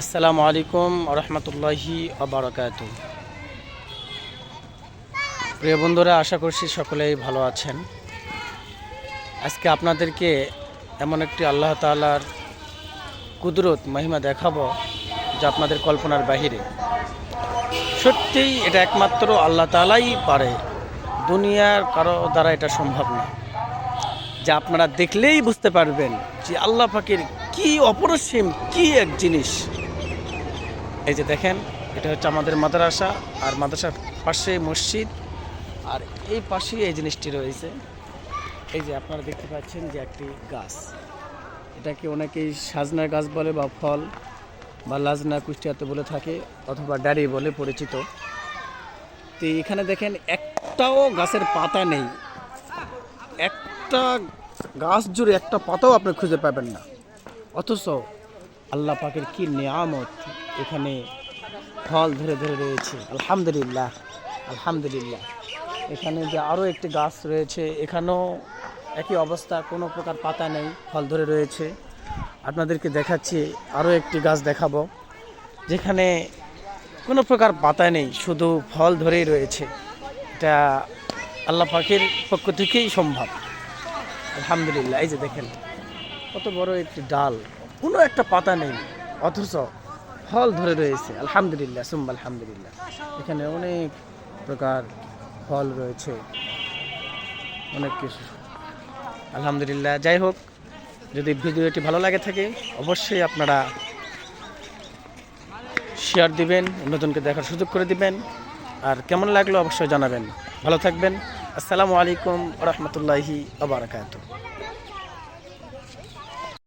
আসসালামু আলাইকুম রহমতুল্লাহি আবরাকাতু। প্রিয় বন্ধুরা, আশা করছি সকলেই ভালো আছেন। আজকে আপনাদেরকে এমন একটি আল্লাহ তাআলার কুদরত মহিমা দেখাবো যা আপনাদের কল্পনার বাহিরে। সত্যিই এটা একমাত্র আল্লাহ তাআলাই পারে, দুনিয়ার কারো দ্বারা এটা সম্ভব না। যা আপনারা দেখলেই বুঝতে পারবেন যে আল্লাহ পাকের কি অপরিসীম কি এক জিনিস। এই যে দেখেন, এটা হচ্ছে আমাদের মাদ্রাসা, আর মাদ্রাসার পাশে মসজিদ, আর এই পাশেই এই জিনিসটি রয়েছে। এই যে আপনারা দেখতে পাচ্ছেন যে একটি গাছ, এটাকে অনেকেই সাজনা গাছ বলে বা ফল বা লাজনা কুষ্টিয়াতে বলে থাকে, অথবা ডাড়ি বলে পরিচিত। তো এখানে দেখেন একটাও গাছের পাতা নেই, একটা গাছ জুড়ে একটা পাতাও আপনি খুঁজে পাবেন না। অথচ আল্লাহ পাকের কি নিয়ামত, এখানে ফল ধরে ধরে রয়েছে। আলহামদুলিল্লাহ, আলহামদুলিল্লাহ। এখানে যে আরও একটি গাছ রয়েছে, এখানেও একই অবস্থা, কোনো প্রকার পাতা নেই, ফল ধরে রয়েছে। আপনাদেরকে দেখাচ্ছি আরও একটি গাছ দেখাবো, যেখানে কোনো প্রকার পাতা নেই, শুধু ফল ধরেই রয়েছে। এটা আল্লাহ পাকের পক্ষ থেকেই সম্ভব। আলহামদুলিল্লাহ। এই যে দেখেন কত বড় একটি ডাল, কোনো একটা পাতা নেই, অথচ ফল ধরে রয়েছে। আলহামদুলিল্লাহ, সুম্মা আলহামদুলিল্লাহ। এখানে অনেক প্রকার ফল রয়েছে, অনেক কিছু। আলহামদুলিল্লাহ। যাই হোক, যদি ভিডিওটি ভালো লাগে থাকে অবশ্যই আপনারা শেয়ার দিবেন, অন্যজনকে দেখার সুযোগ করে দিবেন, আর কেমন লাগলো অবশ্যই জানাবেন। ভালো থাকবেন। আসসালামু আলাইকুম রহমতুল্লাহি ওয়া বারাকাতুহু।